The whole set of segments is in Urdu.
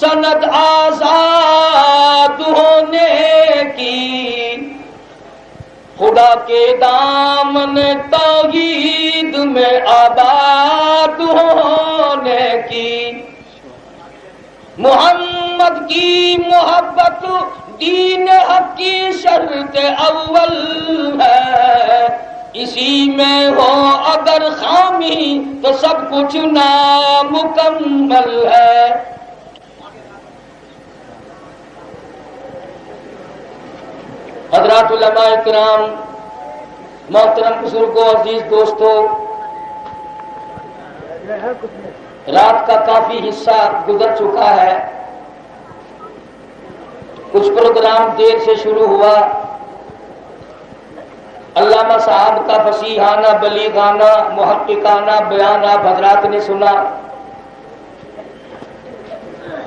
سند آزاد ہونے کی، خدا کے دامن توحید میں آباد ہونے کی، محمد کی محبت دین حق کی شرط اول ہے، اسی میں ہو اگر خامی تو سب کچھ نامکمل ہے۔ حضرات علماء کرام، محترم بزرگوں، عزیز دوستوں، رات کا کافی حصہ گزر چکا ہے، کچھ پروگرام دیر سے شروع ہوا، علامہ صاحب کا فصیحانہ بلیغانہ محققانہ بیان آپ حضرات نے سنا۔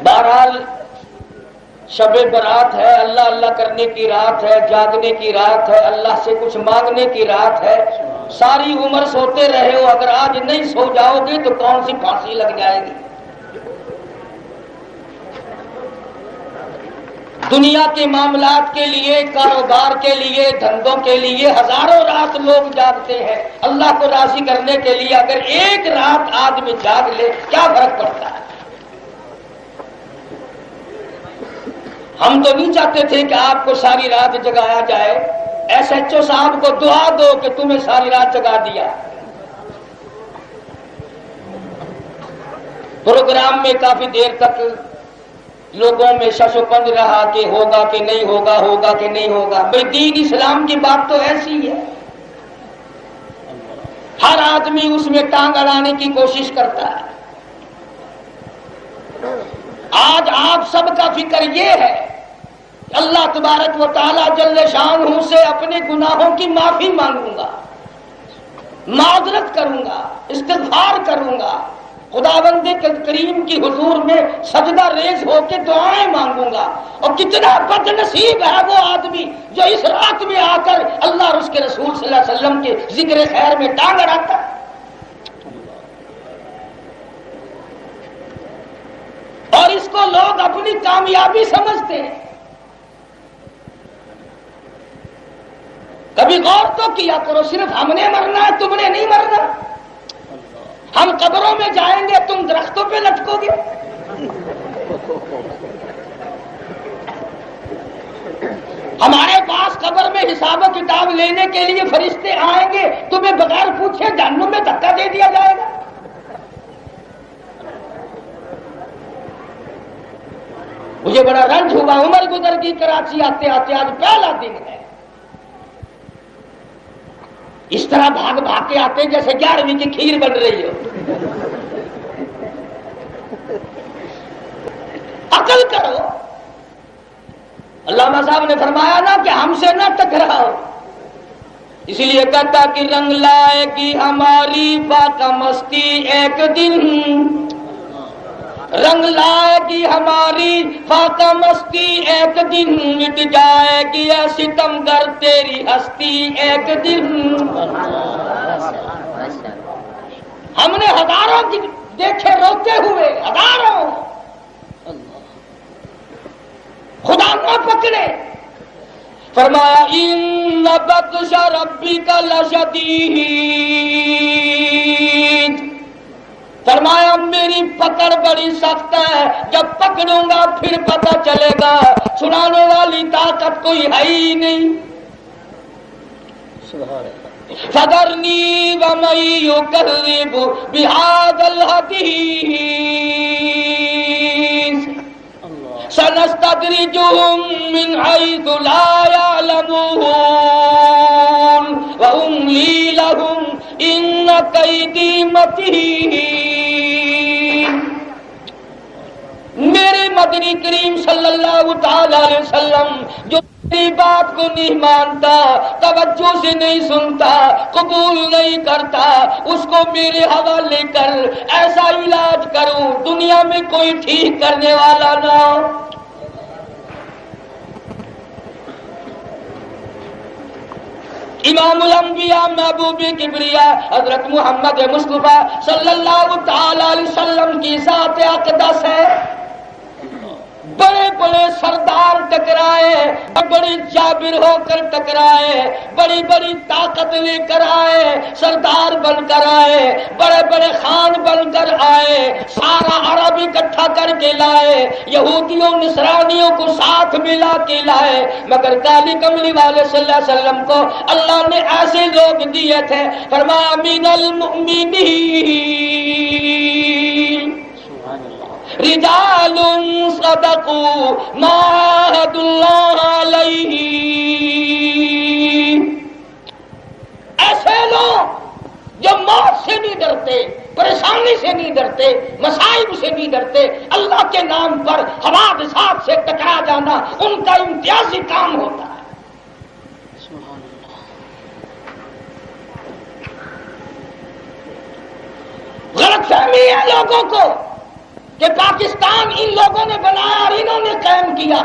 بہرحال شب برات ہے، اللہ اللہ کرنے کی رات ہے، جاگنے کی رات ہے، اللہ سے کچھ مانگنے کی رات ہے۔ ساری عمر سوتے رہے ہو، اگر آج نہیں سو جاؤ گے تو کون سی پھانسی لگ جائے گی؟ دنیا کے معاملات کے لیے، کاروبار کے لیے، دھندوں کے لیے ہزاروں رات لوگ جاگتے ہیں، اللہ کو راضی کرنے کے لیے اگر ایک رات آدمی جاگ لے کیا فرق پڑتا ہے؟ ہم تو نہیں چاہتے تھے کہ آپ کو ساری رات جگایا جائے، ایس ایچ او صاحب کو دعا دو کہ تمہیں ساری رات جگا دیا۔ پروگرام میں کافی دیر تک لوگوں میں شش و پنج رہا کہ ہوگا کہ نہیں ہوگا، ہوگا کہ نہیں ہوگا۔ بھئی دین اسلام کی بات تو ایسی ہے، ہر آدمی اس میں ٹانگ اڑانے کی کوشش کرتا ہے۔ آج آپ سب کا فکر یہ ہے کہ اللہ تبارک و تعالی جل شانہ سے اپنے گناہوں کی معافی مانگوں گا، معذرت کروں گا، استغفار کروں گا، خداوند کریم کی حضور میں سجدہ ریز ہو کے دعائیں مانگوں گا۔ اور کتنا بد نصیب ہے وہ آدمی جو اس رات میں آ کر اللہ اور اس کے رسول صلی اللہ علیہ وسلم کے ذکر خیر میں ٹانگ اڑاتا ہے۔ اور اس کو لوگ اپنی کامیابی سمجھتے ہیں۔ کبھی غور تو کیا کرو، صرف ہم نے مرنا ہے، تم نے نہیں مرنا۔ ہم قبروں میں جائیں گے، تم درختوں پہ لٹکو گے۔ ہمارے پاس قبر میں حساب و کتاب لینے کے لیے فرشتے آئیں گے، تمہیں بغیر پوچھے جہنم میں دھکا دے دیا جائے گا۔ مجھے بڑا رنج ہوا، عمر گزر گئی کراچی آتے آتے، آج پہلا دن ہے۔ اس طرح بھاگ بھاگ کے آتے جیسے 11ویں کی کھیر بن رہی ہو۔ عقل کرو، علامہ صاحب نے فرمایا نا کہ ہم سے نہ ٹکراؤ، اسی لیے کہتا کہ رنگ لائے گی ہماری فاقہ مستی ایک دن، رنگ لائے گی ہماری فاقہ مستی ایک دن، مٹ جائے گی اے ستم گر تیری ہستی ایک دن۔ ہم نے ہزاروں دیکھے روتے ہوئے، ہزاروں، خدا نہ پکڑے۔ فرمایا ان بطش ربک لشدید، فرمایا میری پکڑ بڑی سخت ہے، جب پکڑوں گا پھر پتہ چلے گا چھڑانے والی طاقت کوئی ہے ہی نہیں۔ فذرنی ومن یکذب بہذا الحدیث سنستدرجهم من حیث لا یعلمون واملی لهم ان کیدی متین۔ میرے مدنی کریم صلی اللہ تعالی علیہ وسلم جو میری بات کو نہیں مانتا، توجہ سے نہیں سنتا، قبول نہیں کرتا، اس کو میرے حوالے کر، ایسا علاج کروں دنیا میں کوئی ٹھیک کرنے والا نہ ہو۔ امام الانبیاء محبوب کبریا حضرت محمد مصطفیٰ صلی اللہ تعالی علیہ وسلم کی ذات اقدس ہے۔ بڑے بڑے سردار ٹکرائے، بڑی جابر ہو کر ٹکرائے، بڑی بڑی طاقت لے کر آئے، سردار بن کر آئے، بڑے بڑے خان بن کر آئے، سارا عرب اکٹھا کر کے لائے، یہودیوں نصرانیوں کو ساتھ ملا کے لائے، مگر کالی کملی والے صلی اللہ علیہ وسلم کو اللہ نے ایسے لوگ دیے تھے، فرمایا من المؤمنین رجال صدقوا ما عاهدوا اللہ علیہ، ایسے لوگ جو موت سے نہیں ڈرتے، پریشانی سے نہیں ڈرتے، مصائب سے نہیں ڈرتے، اللہ کے نام پر حوادثات سے ٹکرا جانا ان کا امتیازی کام ہوتا ہے۔ غلط فہمی ہے لوگوں کو کہ پاکستان ان لوگوں نے بنایا اور انہوں نے قائم کیا،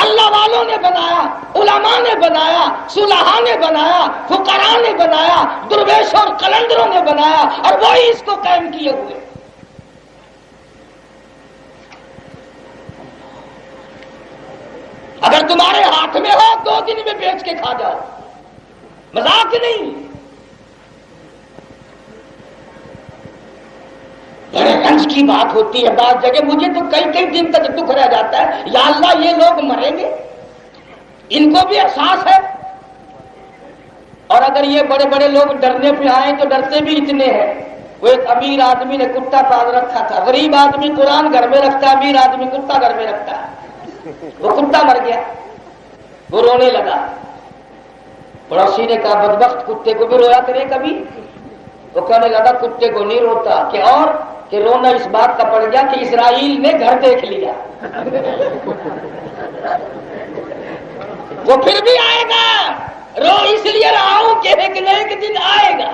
اللہ والوں نے بنایا، علماء نے بنایا، صلحاء نے بنایا، فقراء نے بنایا، درویش اور قلندروں نے بنایا، اور وہی اس کو قائم کیے ہوئے۔ اگر تمہارے ہاتھ میں ہو 2 دن میں بیچ کے کھا جاؤ، مذاق نہیں۔ بڑے رنج کی بات ہوتی ہے بعض جگہ، مجھے تو کئی دن تک دکھ رہ جاتا ہے، یا اللہ یہ لوگ مریں گے، ان کو بھی احساس ہے۔ اور اگر یہ بڑے بڑے لوگ ڈرنے پہ آئیں تو ڈرتے بھی اتنے ہیں۔ وہ ایک امیر آدمی نے کتا پال رکھا تھا، غریب آدمی قرآن گھر میں رکھتا ہے، امیر آدمی کتا گھر میں رکھتا ہے۔ وہ کتا مر گیا، وہ رونے لگا، پڑوسی نے کہا بدبخت کتے کو بھی رویا کرے کبھی؟ وہ کہنے لگا کتے کو نہیں روتا، کہ اور کہ رونا اس بات کا پڑ گیا کہ اسرائیل نے گھر دیکھ لیا۔ وہ پھر بھی آئے گا، رو اس لیے رہا ہوں کہ ایک نہ ایک دن آئے گا۔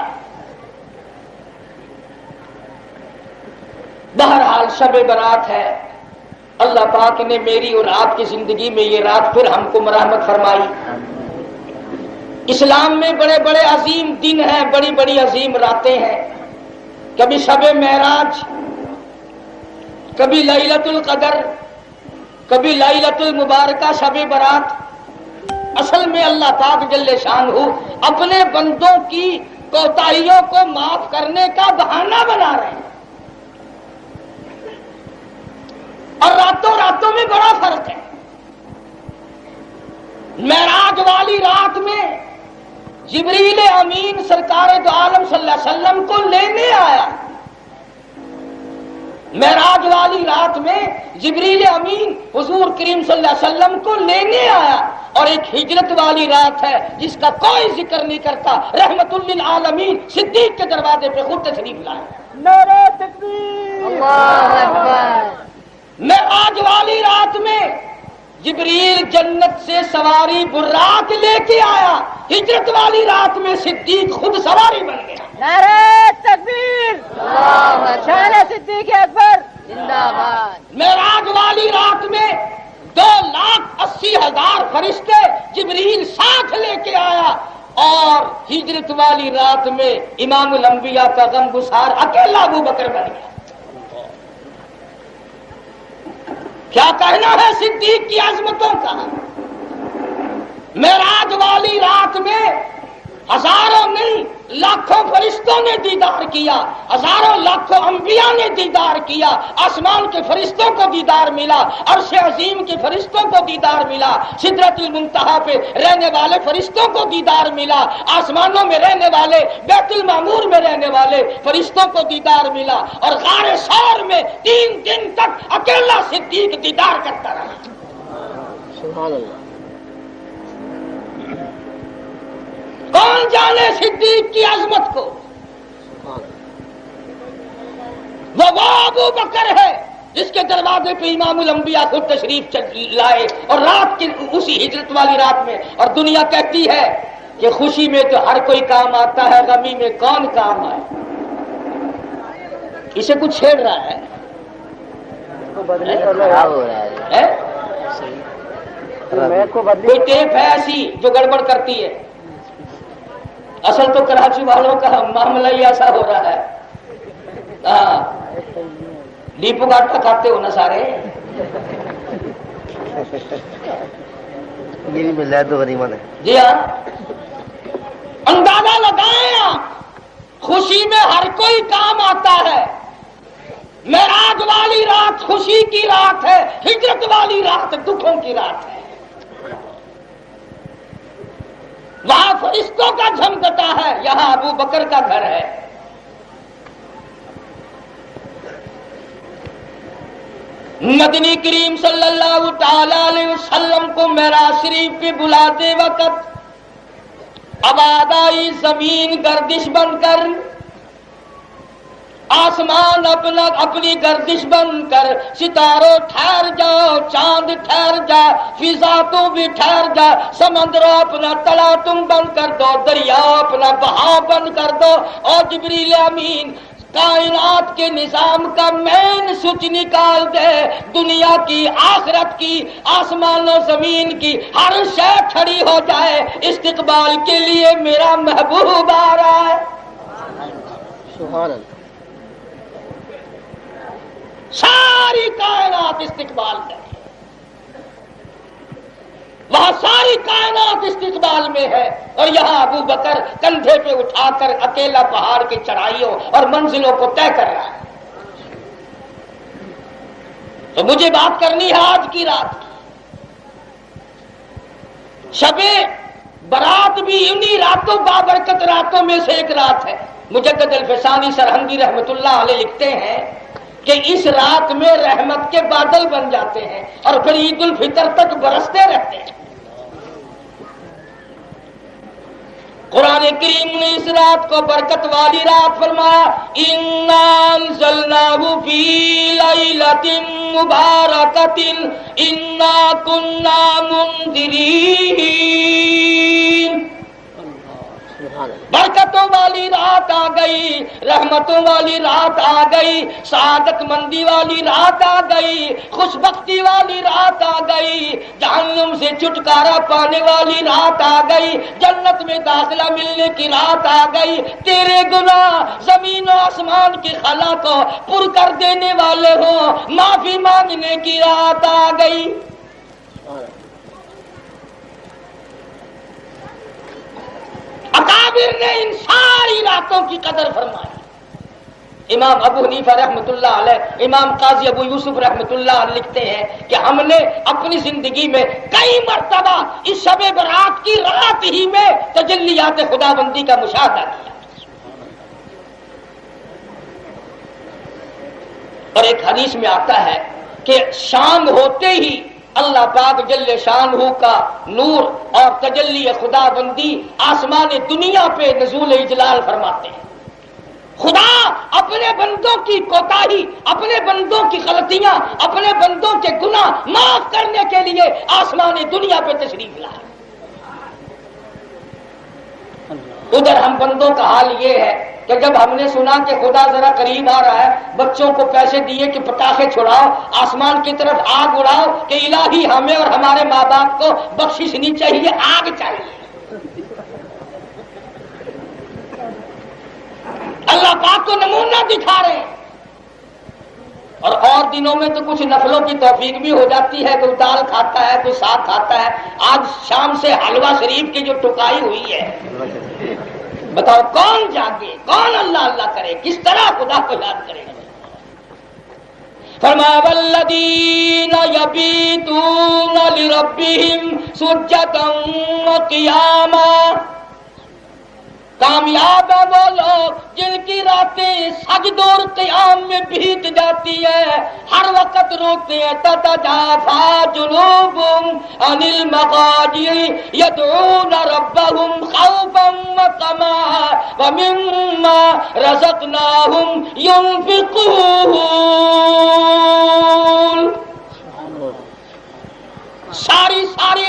بہرحال شب برات ہے، اللہ پاک نے میری اور آپ کی زندگی میں یہ رات پھر ہم کو مرحمت فرمائی۔ اسلام میں بڑے بڑے عظیم دن ہیں، بڑی بڑی عظیم راتیں ہیں، کبھی شب معراج، کبھی لیلۃ القدر، کبھی لیلۃ المبارکہ شب برات۔ اصل میں اللہ پاک جل شانہ اپنے بندوں کی کوتاہیوں کو معاف کرنے کا بہانہ بنا رہے ہیں، اور راتوں میں بڑا فرق ہے۔ معراج والی رات میں جبریل امین سرکار دو عالم صلی اللہ علیہ وسلم کو لینے آیا۔ معراج والی رات میں جبریل امین حضور کریم صلی اللہ علیہ وسلم کو لینے آیا، اور ایک ہجرت والی رات ہے جس کا کوئی ذکر نہیں کرتا، رحمت للعالمین صدیق کے دروازے پہ خود تشریف لائے۔ نعرہ تکبیر، اللہ اکبر۔ معراج والی رات میں جبریل جنت سے سواری براق لے کے آیا، ہجرت والی رات میں صدیق خود سواری بن گیا۔ نعرہ تکبیر، اللہ اکبر، شان صدیق اکبر زندہ باد۔ معراج والی رات میں 2,80,000 فرشتے جبریل ساتھ لے کے آیا، اور ہجرت والی رات میں امام الانبیاء کا غم گسار اکیلا ابو بکر بن گیا۔ کیا کہنا ہے صدیق کی عظمتوں کا؟ معراج والی رات میں ہزاروں نہیں لاکھوں فرشتوں نے دیدار کیا، ہزاروں لاکھوں انبیاء نے دیدار کیا، آسمان کے فرشتوں کو دیدار ملا، عرش عظیم کے فرشتوں کو دیدار ملا، سدرۃ المنتہا پہ رہنے والے فرشتوں کو دیدار ملا، آسمانوں میں رہنے والے، بیت المعمور میں رہنے والے فرشتوں کو دیدار ملا، اور غار ثور میں 3 دن تک اکیلا صدیق دیدار کرتا رہا۔ سبحان اللہ۔ کون جانے صدیق کی عظمت کو؟ وہ ابو بکر ہے جس کے دروازے پہ امام الانبیاء خود تشریف لائے، اور رات کی اسی ہجرت والی رات میں، اور دنیا کہتی ہے کہ خوشی میں تو ہر کوئی کام آتا ہے، غمی میں کون کام آئے۔ اسے کچھ چھیڑ رہا ہے، کوئی ٹیپ ہے ایسی جو گڑبڑ کرتی ہے۔ اصل تو کراچی والوں کا معاملہ ہی ایسا ہو رہا ہے۔ ڈیپو کا آٹا کھاتے ہو نا سارے، یہ بھی مل رہا ہے تو غنیمت ہے. جی ہاں، اندازہ لگائیں آپ، خوشی میں ہر کوئی کام آتا ہے. معراج والی رات خوشی کی رات ہے، ہجرت والی رات دکھوں کی رات ہے. وہاں فرشتوں کا جھمکتا ہے، یہاں ابو بکر کا گھر ہے. مدنی کریم صلی اللہ تعالی علیہ وسلم کو معراج شریف پہ بلاتے وقت آواز آئی زمین گردش بند کر، آسمان اپنی گردش بند کر، ستاروں ٹھہر جاؤ، چاند ٹھہر جا، فضا تو بھی ٹھہر جا، سمندروں اپنا تلا تم بند کر دو، دریاؤ اپنا بہاؤ بند کر دو، اور جبریل امین کائنات کے نظام کا مین سوئچ نکال دے. دنیا کی، آخرت کی، آسمان و زمین کی ہر شے کھڑی ہو جائے، استقبال کے لیے میرا محبوب آ رہا ہے. سبحان اللہ. ساری کائنات استقبال ہے، وہاں ساری کائنات استقبال میں ہے، اور یہاں ابو بکر کندھے پہ اٹھا کر اکیلا پہاڑ کی چڑھائیوں اور منزلوں کو طے کر رہا ہے. تو مجھے بات کرنی ہے آج کی رات کی. شب برات بھی انہی راتوں بابرکت راتوں میں سے ایک رات ہے. مجدد الفسانی سرہندی رحمت اللہ علیہ لکھتے ہیں کہ اس رات میں رحمت کے بادل بن جاتے ہیں اور پھر عید الفطر تک برستے رہتے ہیں. قرآن کریم نے اس رات کو برکت والی رات فرمایا، اِنَّا أَنزَلْنَاهُ فِي لَيْلَةٍ مُبَارَكَةٍ إِنَّا كُنَّا مُنذِرِينَ. برکتوں والی رات آ گئی، رحمتوں والی رات آ گئی، سعادت مندی والی رات آ گئی، خوش بختی والی رات آ گئی، جہنم سے چھٹکارا پانے والی رات آ گئی، جنت میں داخلہ ملنے کی رات آ گئی، تیرے گناہ زمین و آسمان کی خلا کو پر کر دینے والے ہوں، معافی مانگنے کی رات آ گئی. اکابر نے ان ساری راتوں کی قدر فرمائی. امام ابو حنیفہ رحمۃ اللہ علیہ، امام قاضی ابو یوسف رحمۃ اللہ علیہ لکھتے ہیں کہ ہم نے اپنی زندگی میں کئی مرتبہ اس شب برات کی رات ہی میں تجلیات خدا بندی کا مشاہدہ کیا. اور ایک حدیث میں آتا ہے کہ شام ہوتے ہی اللہ پاک جل شانہ کا نور اور تجلی خدا بندی آسمان دنیا پہ نزول اجلال فرماتے ہیں. خدا اپنے بندوں کی کوتاہی، اپنے بندوں کی غلطیاں، اپنے بندوں کے گناہ معاف کرنے کے لیے آسمان دنیا پہ تشریف لائے. ادھر ہم بندوں کا حال یہ ہے کہ جب ہم نے سنا کہ خدا ذرا قریب آ رہا ہے، بچوں کو پیسے دیے کہ پٹاخے چھڑاؤ، آسمان کی طرف آگ اڑاؤ کہ الہی ہمیں اور ہمارے ماں باپ کو بخشش نہیں چاہیے، آگ چاہیے. اللہ پاک کو نمونہ دکھا رہے ہیں. اور دنوں میں تو کچھ نفلوں کی توفیق بھی ہو جاتی ہے، کوئی دال کھاتا ہے، کوئی ساگ کھاتا ہے. آج شام سے حلوہ شریف کی جو ٹکائی ہوئی ہے، بتاؤ کون جاگے، کون اللہ اللہ کرے، کس طرح خدا کو یاد کرے گا. فرمایا والذین یبیتون لربہم سجدا وقیاما. کامیاب ہیں وہ لوگ جن کی راتیں سجد اور قیام میں بیت جاتی ہے، ہر وقت روتے ہیں. تتجافی جنوبہم عن المضاجع یدعون ربہم خوفا وطمعا ومما رزقناہم ینفقون. ساری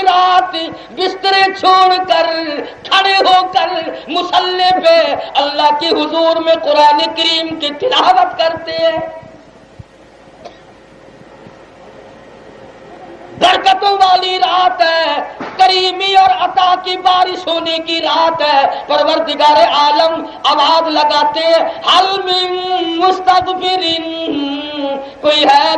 رات بسترے چھوڑ کر کھڑے ہو کر مصلی پہ اللہ کے حضور میں قرآن کریم کی تلاوت کرتے ہیں. برکتوں والی رات ہے، کریمی اور عطا کی بارش ہونے کی رات ہے. پروردگار عالم آواز لگاتے ہیں حل من مستغفر، کوئی ہے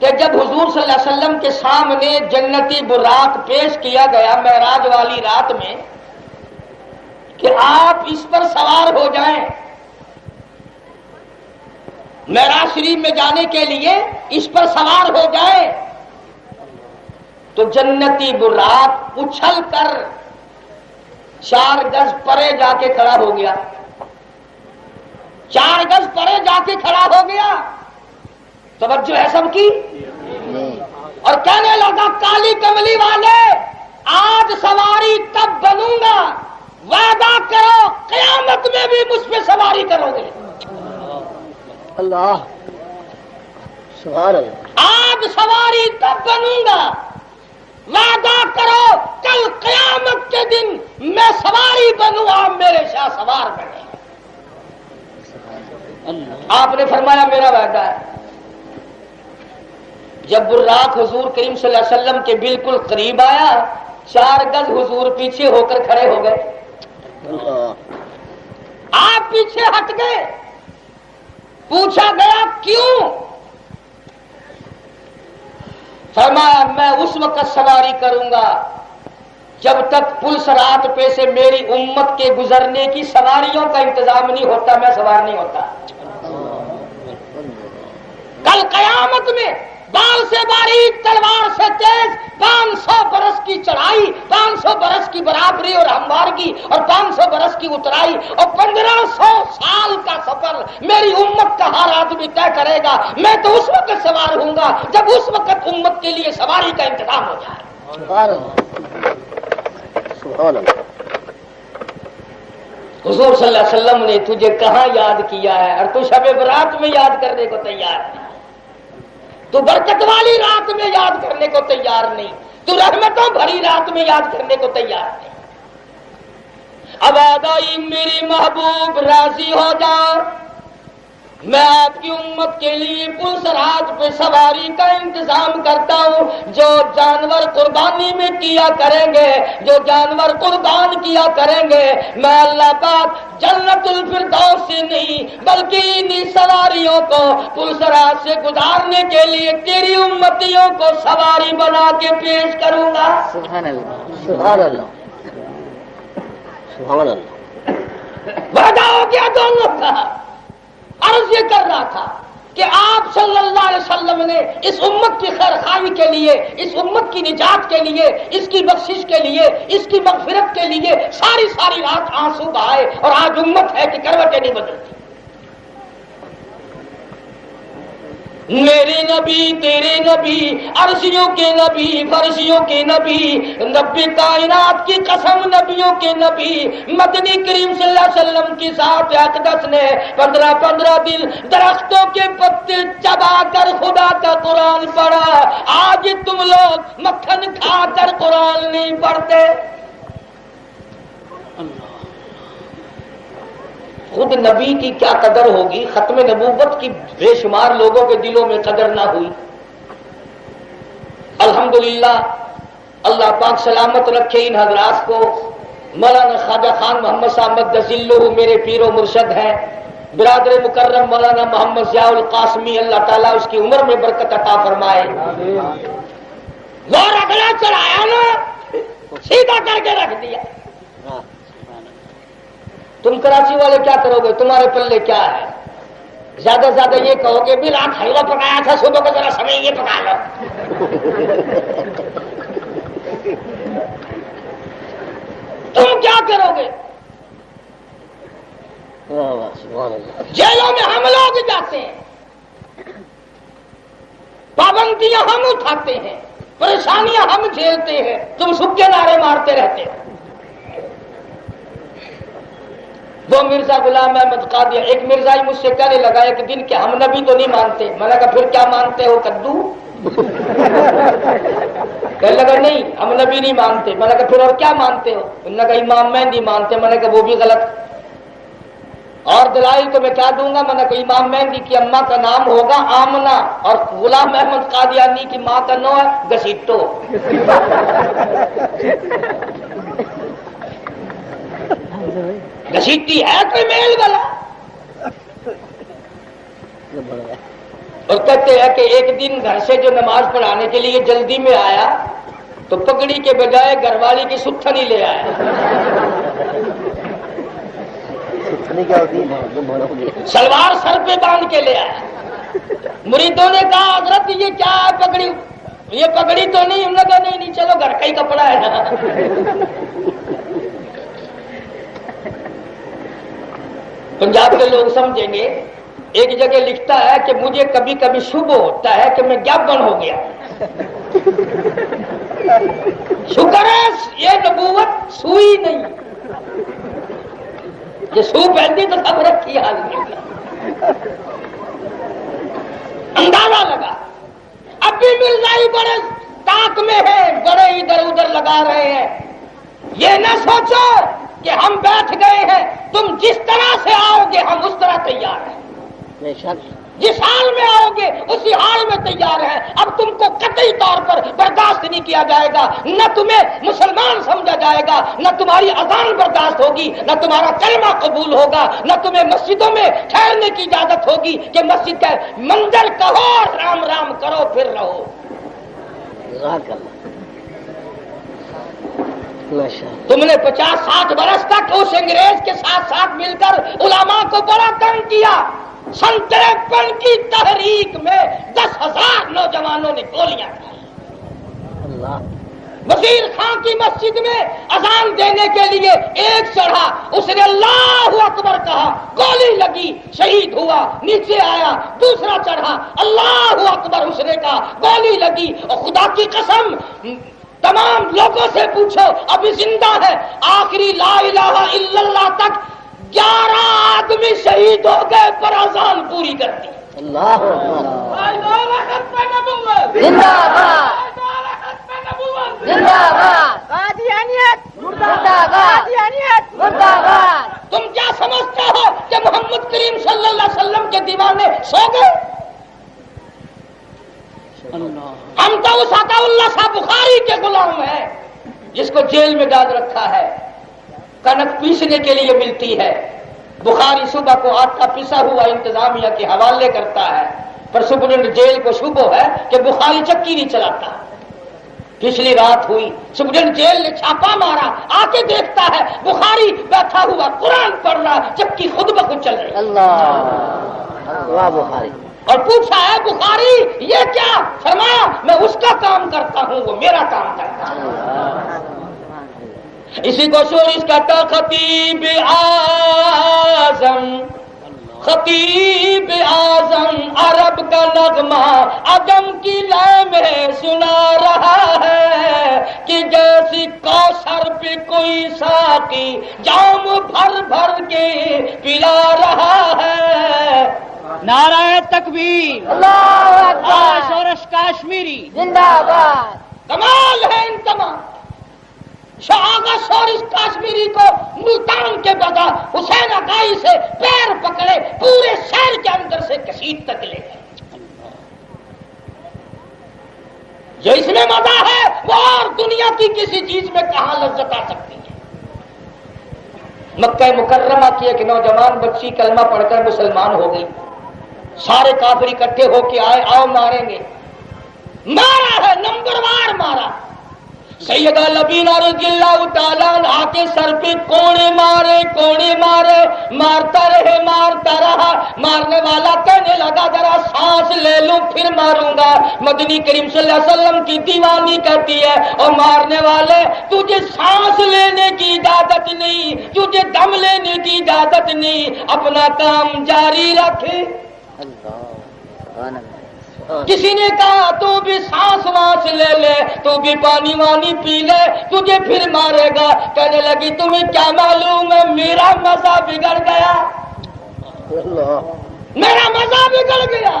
کہ جب حضور صلی اللہ علیہ وسلم کے سامنے جنتی براق پیش کیا گیا معراج والی رات میں کہ آپ اس پر سوار ہو جائیں، معراج شریف میں جانے کے لیے اس پر سوار ہو جائیں، تو جنتی براق اچھل کر 4 گز پرے جا کے کھڑا ہو گیا، 4 گز پرے جا کے کھڑا ہو گیا۔ توجہ ہے سب کی؟ اور کہنے لگا کالی کملی والے آج سواری تب بنوں گا، وعدہ کرو قیامت میں بھی مجھ پہ سواری کرو گے۔ اللہ سبحان اللہ۔ آج سواری تب بنوں گا، وعدہ کرو کل قیامت کے دن میں سواری بنوں، آپ میرے شاہ سوار بنے۔ آپ نے فرمایا میرا وعدہ ہے۔ جب براق حضور کریم صلی اللہ علیہ وسلم کے بالکل قریب آیا، 4 گز حضور پیچھے ہو کر کھڑے ہو گئے، آپ پیچھے ہٹ گئے۔ پوچھا گیا کیوں؟ فرمایا میں اس وقت سواری کروں گا جب تک پل صراط پہ سے میری امت کے گزرنے کی سواریوں کا انتظام نہیں ہوتا، میں سوار نہیں ہوتا۔ کل قیامت میں بال سے باریک تلوار سے تیز 500 برس کی چڑھائی، 500 برس کی برابری اور ہموارگی اور 500 برس کی اترائی اور 1500 سال کا سفر میری امت کا ہر آدمی طے کرے گا۔ میں تو اس وقت سوار ہوں گا جب اس وقت امت کے لیے سواری کا انتظام ہو جائے۔ سبحان اللہ سبحان اللہ۔ حضور صلی اللہ علیہ وسلم نے تجھے کہاں یاد کیا ہے اور تو شب برات میں یاد کرنے کو تیار نہیں، تو برکت والی رات میں یاد کرنے کو تیار نہیں، تو رحمتوں بھری رات میں یاد کرنے کو تیار نہیں۔ اب آدائی میری محبوب راضی ہو جا، میں آپ کی امت کے لیے پل صراط پہ سواری کا انتظام کرتا ہوں۔ جو جانور قربانی میں کیا کریں گے، جو جانور قربان کیا کریں گے، میں اللہ پاک جنت الفردوس سے نہیں بلکہ انہی سواریوں کو پل صراط سے گزارنے کے لیے تیری امتیوں کو سواری بنا کے پیش کروں گا۔ سبحان اللہ سبحان اللہ سبحان اللہ۔ وعدہ ہو گیا دونوں کا۔ عرض یہ کر رہا تھا کہ آپ صلی اللہ علیہ وسلم نے اس امت کی خیرخواہی کے لیے، اس امت کی نجات کے لیے، اس کی بخشش کے لیے، اس کی مغفرت کے لیے ساری رات آنسو بہائے، اور آج امت ہے کہ کروٹیں نہیں بدلتی۔ میرے نبی تیرے نبی، عرشیوں کے نبی فرشیوں کے نبی، رب کائنات کی قسم نبیوں کے نبی مدنی کریم صلی اللہ علیہ وسلم کی ذات اقدس نے 15 دن درختوں کے پتے چبا کر خدا کا قرآن پڑھا۔ آج تم لوگ مکھن کھا کر قرآن نہیں پڑھتے۔ خود نبی کی کیا قدر ہوگی، ختم نبوت کی بے شمار لوگوں کے دلوں میں قدر نہ ہوئی۔ الحمدللہ اللہ پاک سلامت رکھے ان حضرات کو۔ مولانا خواجہ خان محمد صاحب مدذلہ میرے پیر و مرشد ہیں، برادر مکرم مولانا محمد ضیاء القاسمی، اللہ تعالیٰ اس کی عمر میں برکت عطا فرمائے۔ وہ رگڑا چڑھایا نا، سیدھا کر کے رکھ دیا۔ تم کراچی والے کیا کرو گے؟ تمہارے پلے کیا ہے؟ زیادہ سے زیادہ یہ کہو گے بھی رات حلوہ پکایا تھا، صبح کو ذرا سمے یہ پکا لو۔ تم کیا کرو گے؟ جیلوں میں ہم لوگ جاتے ہیں، پابندیاں ہم اٹھاتے ہیں، پریشانیاں ہم جھیلتے ہیں، تم سب کے نعرے مارتے رہتے ہو۔ وہ مرزا غلام احمد قادری، ایک مرزائی مجھ سے کہنے لگا ایک دن کہ ہم نبی تو نہیں مانتے۔ میں نے کہا پھر کیا مانتے ہو؟ کدو؟ کہنے لگا نہیں ہم نبی نہیں مانتے۔ میں نے کہا پھر اور کیا مانتے ہو؟ انہوں نے کہا امام مہدی مانتے۔ میں نے کہا وہ بھی غلط، اور دلائل تو میں کیا دوں گا؟ میں نے کہا امام مہدی کی اماں کا نام ہوگا آمنہ، اور غلام احمد قادیانی کی ماں کا نام ہے گسیٹو۔ گھسیٹی ہے کوئی میل والا؟ اور کہتے ہیں کہ ایک دن گھر سے جو نماز پڑھانے کے لیے جلدی میں آیا تو پگڑی کے بجائے گھر والی کی ستھن ہی لے آیا. سلوار سر پہ باندھ کے لے آیا. مریدوں نے کہا حضرت یہ کیا ہے پگڑی؟ یہ پگڑی تو نہیں. ہم نے کہا نہیں چلو گھر کا ہی کپڑا ہے نا. پنجاب کے لوگ سمجھیں گے. ایک جگہ لکھتا ہے کہ مجھے کبھی کبھی شبہ ہوتا ہے کہ میں گیابن ہو گیا. شکر ہے یہ نبوت سوئی نہیں. یہ سو پہنتی تو سب رکھی حال نہیں. اندازہ لگا. اب بھی مرزائی بڑے طاق میں ہیں, بڑے ادھر ادھر لگا رہے ہیں. یہ نہ سوچو کہ ہم بیٹھ گئے ہیں, تم جس طرح سے آؤ گے ہم اس طرح تیار ہیں. جس حال میں آؤ گے اسی حال میں تیار ہیں. اب تم کو قطعی طور پر برداشت نہیں کیا جائے گا. نہ تمہیں مسلمان سمجھا جائے گا, نہ تمہاری اذان برداشت ہوگی, نہ تمہارا کلمہ قبول ہوگا, نہ تمہیں مسجدوں میں ٹھہرنے کی اجازت ہوگی کہ مسجد کا منظر کہو, رام رام کرو, پھر رہو. تم نے 50-60 برس تک اس انگریز کے ساتھ مل کر علماء کو بڑا تنگ کیا. سن 53 کی تحریک میں 10,000 نوجوانوں نے گولیاں کھائی. وزیر خان کی مسجد میں اذان دینے کے لیے ایک چڑھا, اس نے اللہ اکبر کہا, گولی لگی, شہید ہوا. نیچے آیا, دوسرا چڑھا, اللہ اکبر اس نے کہا, گولی لگی. اور خدا کی قسم تمام لوگوں سے پوچھو ابھی زندہ ہے. آخری لا الہ الا اللہ تک 11 آدمی شہید ہو گئے پر اذان پوری کر دی. اللہ تم کیا سمجھتے ہو کہ محمد کریم صلی اللہ علیہ وسلم کے دیوانے سو گئے؟ ہم تو اس عطا اللہ صاحب بخاری کے غلام ہیں جس کو جیل میں ڈال رکھا ہے. کنک پیسنے کے لیے ملتی ہے. بخاری صبح کو آٹا پسا ہوا انتظامیہ کے حوالے کرتا ہے, پر سپرنٹینڈنٹ جیل کو شبہ ہے کہ بخاری چکی نہیں چلاتا. پچھلی رات ہوئی, سپرنٹینڈنٹ جیل نے چھاپا مارا, آ کے دیکھتا ہے بخاری بیٹھا ہوا قرآن پڑھ رہا, چکی خود بخود چل رہی. اللہ بخاری. اور پوچھا ہے بخاری یہ کیا؟ فرمایا میں اس کا کام کرتا ہوں, وہ میرا کام کرتا ہے. اسی کو شورش کہتا خطیب اعظم, خطیب اعظم عرب کا نغمہ عجم کی لے میں سنا رہا ہے کہ جیسی کوثر پہ کوئی ساقی جام بھر بھر کے پلا رہا ہے. نعرہ تکبیر, اللہ اکبر, شورش کاشمیری زندہ باد. کمال ہے ان تمام. شاہگا شورش کاشمیری کو ملتان کے بغیر حسین اکائی سے پیر پکڑے پورے شہر کے اندر سے کسیٹ تک لے گئے. جو اس میں مزہ ہے وہ اور دنیا کی کسی چیز میں کہاں لذت آ سکتی ہے. مکہ مکرمہ کی ایک نوجوان بچی کلمہ پڑھ کر مسلمان ہو گئی. سارے کافر اکٹھے ہو کے آئے, آؤ ماریں گے. مارا ہے, نمبر وار مارا. سیدہ لبینہ رضی اللہ تعالیٰ عنہ کے سر پہ کوڑے مارے, مارتا رہا. مارنے والا کہنے لگا ذرا سانس لے لوں پھر ماروں گا. مدنی کریم صلی اللہ علیہ وسلم کی دیوانی کہتی ہے اور مارنے والے تجھے سانس لینے کی اجازت نہیں, تجھے دم لینے کی اجازت نہیں, اپنا کام جاری رکھے. کسی نے کہا تو بھی سانس وانس لے لے, تو بھی پانی وانی پی لے, تجھے پھر مارے گا. کہنے لگی تمہیں کیا معلوم ہے میرا مزہ بگڑ گیا, میرا مزہ بگڑ گیا.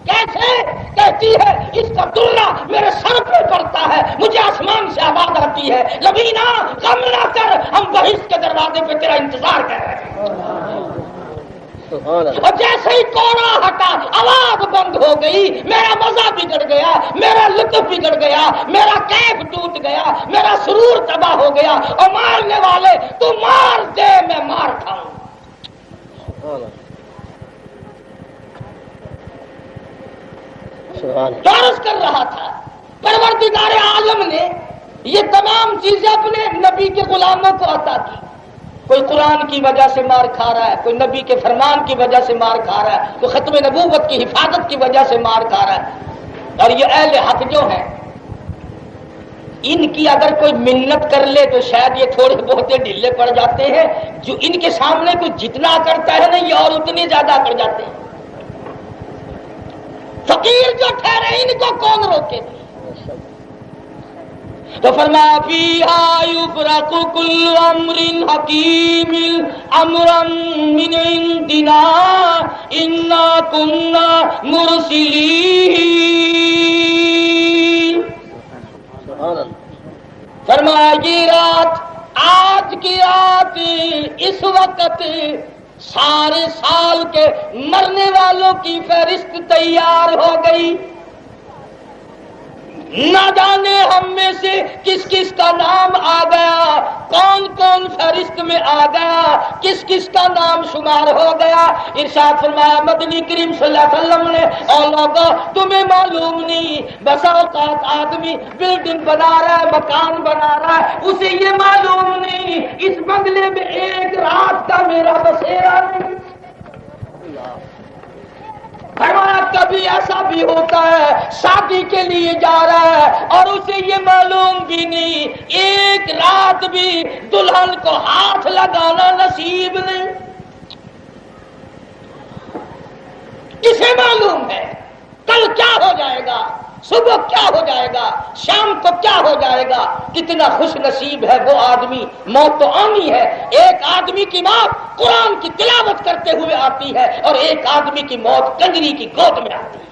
کیسے؟ کہتی ہے اس کا دلہ میرے سر پہ پڑتا ہے, مجھے آسمان سے آواز آتی ہے لبینہ غم نہ کر, ہم بہشت کے دروازے پہ تیرا انتظار کر رہے ہیں. اور جیسے ہی کوڑا ہٹا آواز بند ہو گئی, میرا مزہ بگڑ گیا, میرا لطف بگڑ گیا, میرا کیف ٹوٹ گیا, میرا سرور تباہ ہو گیا. اور مارنے والے تو مار دے میں مار کھاؤں. عرض کر رہا تھا پروردگار عالم نے یہ تمام چیزیں اپنے نبی کے غلاموں کو عطا کی. کوئی قرآن کی وجہ سے مار کھا رہا ہے, کوئی نبی کے فرمان کی وجہ سے مار کھا رہا ہے, کوئی ختم نبوت کی حفاظت کی وجہ سے مار کھا رہا ہے. اور یہ اہل حق جو ہیں, ان کی اگر کوئی منت کر لے تو شاید یہ تھوڑے بہت ڈھیلے پڑ جاتے ہیں. جو ان کے سامنے کوئی جتنا کرتا ہے نا, یہ اور اتنے زیادہ کر جاتے ہیں. فقیر جو ٹھہرے ان کو کون روکے؟ تو فرمایا فیہا یفرق کل امر حکیم امرا من عندنا انا کنا مرسلین. فرمایا یہ رات, آج کی رات, اس وقت سارے سال کے مرنے والوں کی فہرست تیار ہو گئی. نہ جانے ہم میں سے کس کس کا نام آ گیا, کون کون فہرست میں آ گیا, کس کس کا نام شمار ہو گیا. ارشاد فرمایا مدنی کریم صلی اللہ علیہ وسلم نے, اور لوگوں تمہیں معلوم نہیں, بسا اوقات آدمی بلڈنگ بنا رہا ہے, مکان بنا رہا ہے, اسے یہ معلوم نہیں اس بنگلے میں ایک رات کا میرا بسیرا نہیں. فرمایا کبھی ایسا بھی ہوتا ہے شادی کے لیے جا رہا ہے اور اسے یہ معلوم بھی نہیں ایک رات بھی دلہن کو ہاتھ لگانا نصیب نہیں. کسے معلوم ہے کل کیا ہو جائے گا, صبح کیا ہو جائے گا, شام کو کیا ہو جائے گا. کتنا خوش نصیب ہے وہ آدمی. موت تو آنی ہے. ایک آدمی کی موت قرآن کی تلاوت کرتے ہوئے آتی ہے اور ایک آدمی کی موت کنجری کی گود میں آتی ہے.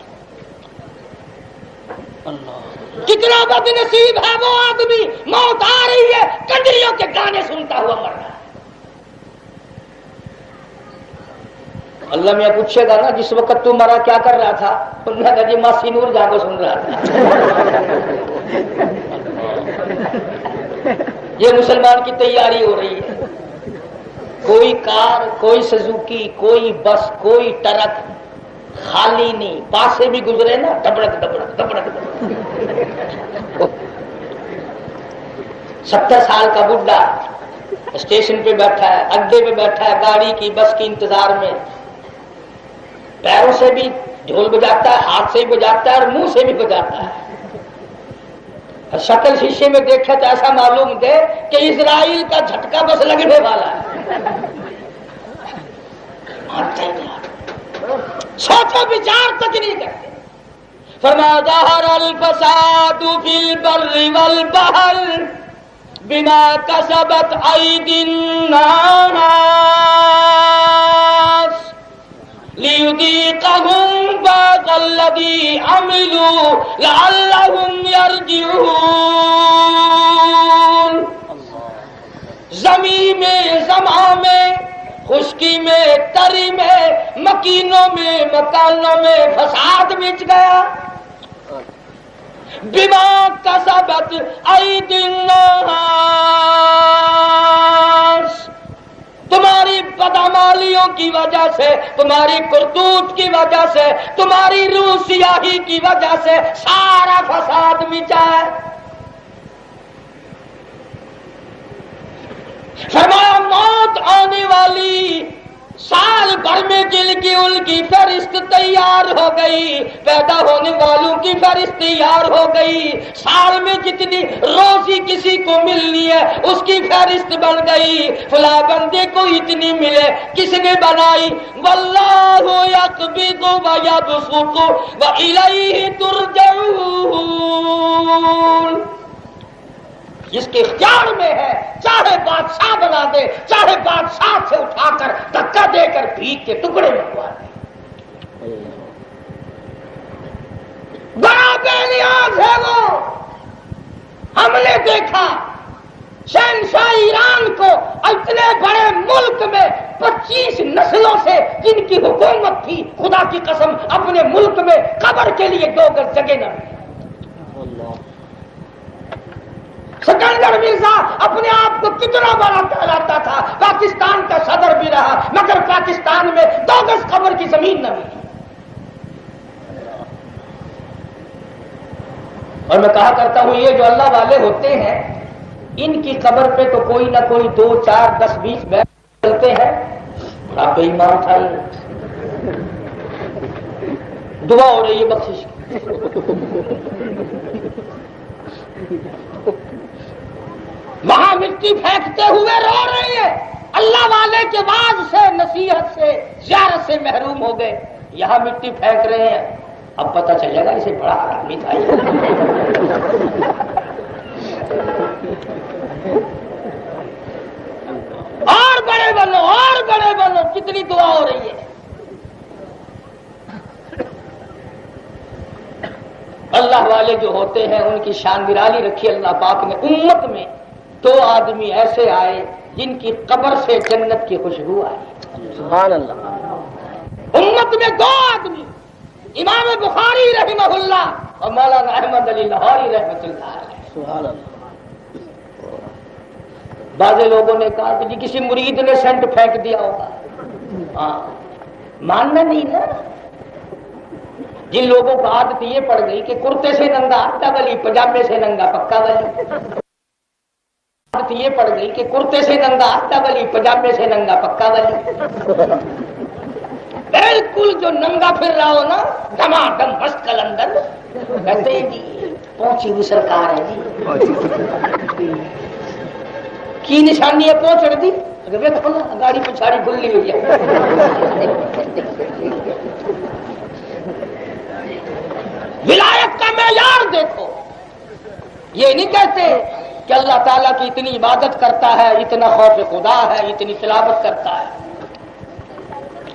کتنا بد نصیب ہے وہ آدمی, موت آ رہی ہے کنجریوں کے گانے سنتا ہوا مر رہا ہے. اللہ میں پوچھے گا نا جس وقت تو مرا کیا کر رہا تھا, انہوں نے کہا جی ماسی نور جا کو سن رہا تھا. یہ مسلمان کی تیاری ہو رہی ہے. کوئی کار, کوئی سزوکی, کوئی بس, کوئی ٹرک خالی نہیں. پاس سے بھی گزرے نا ڈبڑک ڈبڑک ڈبڑک ڈبڑک. 70 سال کا بڈھا اسٹیشن پہ بیٹھا ہے, اڈے پہ بیٹھا ہے, گاڑی کی بس کی انتظار میں, پیروں سے بھی ڈھول بجاتا ہے, ہاتھ سے بھی بجاتا ہے اور منہ سے بھی بجاتا ہے. اور شکل شیشے میں دیکھا تو ایسا معلوم دے کہ اسرائیل کا جھٹکا بس لگنے والا ہے. سوچو بچار تک نہیں کرتے. فرمایا ظہر الفساد فی البر والبحر بما کسبت ایدی الناس لیذیقہم بعض الذی عملوا لعلہم یرجعون. زمین میں, زماں میں, خشکی میں, تری میں, مکینوں میں, مکانوں میں فساد مچ گیا. بما کسبت ایدی الناس, تمہاری بدعمالیوں کی وجہ سے, تمہاری کرتوت کی وجہ سے, تمہاری روح سیاہی کی وجہ سے سارا فساد مچا ہے. فرمایا موت آنے والی, سال بھر میں جن کی ان کی فہرست تیار ہو گئی, پیدا ہونے والوں کی فہرست تیار ہو گئی, سال میں جتنی روزی کسی کو ملنی ہے اس کی فہرست بن گئی. فلاں بندے کو اتنی ملے, کس نے بنائی؟ واللہ یقبض ویبسط والیہ ترجعون. جس کے اختیار میں ہے چاہے بادشاہ بنا دے, چاہے بادشاہ سے اٹھا کر دھکا دے کر بھیگ کے ٹکڑے منگوا دے. بڑا بے نیاز ہے وہ. ہم نے دیکھا شہنشاہ ایران کو اتنے بڑے ملک میں 25 نسلوں سے جن کی حکومت تھی, خدا کی قسم اپنے ملک میں قبر کے لیے 2 گز جگہ نہ ملی. سکندر مرزا اپنے آپ کو کتنا بڑا کہلاتا تھا, پاکستان کا صدر بھی رہا, مگر پاکستان میں 2 گز قبر کی زمین نہ ملی. اور میں کہا کرتا ہوں یہ جو اللہ والے ہوتے ہیں ان کی قبر پہ تو کوئی نہ کوئی 2 4 10 20 بیٹھ چلتے ہیں. آپ بے ایمان تھا دعا ہو رہی ہے بخشش کی. وہاں مٹی پھینکتے ہوئے رو رہے ہیں. اللہ والے کے واز سے نصیحت سے زیارت سے محروم ہو گئے. یہاں مٹی پھینک رہے ہیں. اب پتہ چلے گا اسے بڑا آدمی تھا. اور بڑے بنو اور بڑے بنو. کتنی دعا ہو رہی ہے. اللہ والے جو ہوتے ہیں ان کی شان نرالی رکھی اللہ پاک نے. امت میں 2 آدمی ایسے آئے جن کی قبر سے جنت کی خوشبو آئی. سبحان اللہ. امت میں 2 آدمی امام بخاری رحمہ اللہ اور مولانا احمد علی لاہوری رحمۃ اللہ علیہ. سبحان اللہ. بعض لوگوں نے کہا کہ جی کسی مرید نے سینٹ پھینک دیا ہوگا. ہاں ماننا نہیں نا. جن لوگوں کو عادت یہ پڑ گئی کہ کرتے سے ننگا آٹا ولی پجامے سے ننگا پکا ولی. عادت یہ پڑ گئی کہ کرتے سے ننگا آٹا ولی پجامے سے ننگا پکا ولی. بالکل جو ننگا پھر رہا ہو نا ڈما ڈم بس کلندر کہتے ہیں جی پہنچی ہوئی سرکار ہے جی. کی نشانی ہے پہنچ دی. گاڑی پچھاڑی کھلی ہوئی ہے. ولایت کا معیار دیکھو. یہ نہیں کہتے کہ اللہ تعالیٰ کی اتنی عبادت کرتا ہے اتنا خوف خدا ہے اتنی تلاوت کرتا ہے.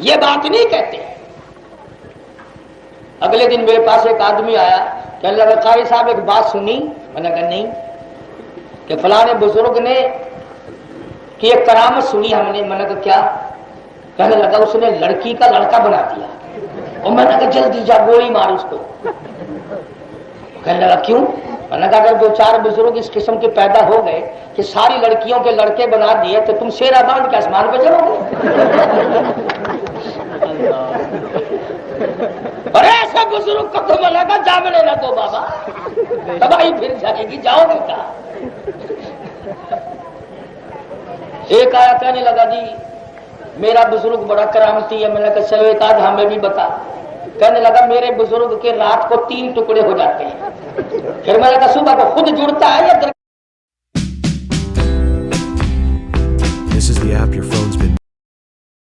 یہ بات نہیں کہتے. اگلے دن میرے پاس ایک آدمی آیا کہ اللہ قاری صاحب ایک بات سنی. میں نے کہا نہیں. کہ فلاں بزرگ نے کہ ایک کرامت سنی ہم نے. میں نے کہا کیا؟ کہنے لگا اس نے لڑکی کا لڑکا بنا دیا. اور میں نے کہا جلدی جا گولی مار اس کو. کہنے لگا کیوں؟ میں نے کہا اگر 2 4 بزرگ اس قسم کے پیدا ہو گئے کہ ساری لڑکیوں کے لڑکے بنا دیے تو تم شیرا باندھ کے آسمان پہ چلو گے. اور ایسے بزرگ کو تو میں نے کہا جاگنے نہ دو بابا تباہی پھر جائے گی. جاؤ گے کیا؟ ایک آیا کہنے لگا جی میرا بزرگ بڑا کرامتی ہے. میں نے کہا چلو ایک آدھ ہمیں بھی بتا. کہنے لگا میرے بزرگ کے رات کو 3 ٹکڑے ہو جاتے ہیں. پھر میں نے کہا صبح کو خود جڑتا ہے یا This is the app your phone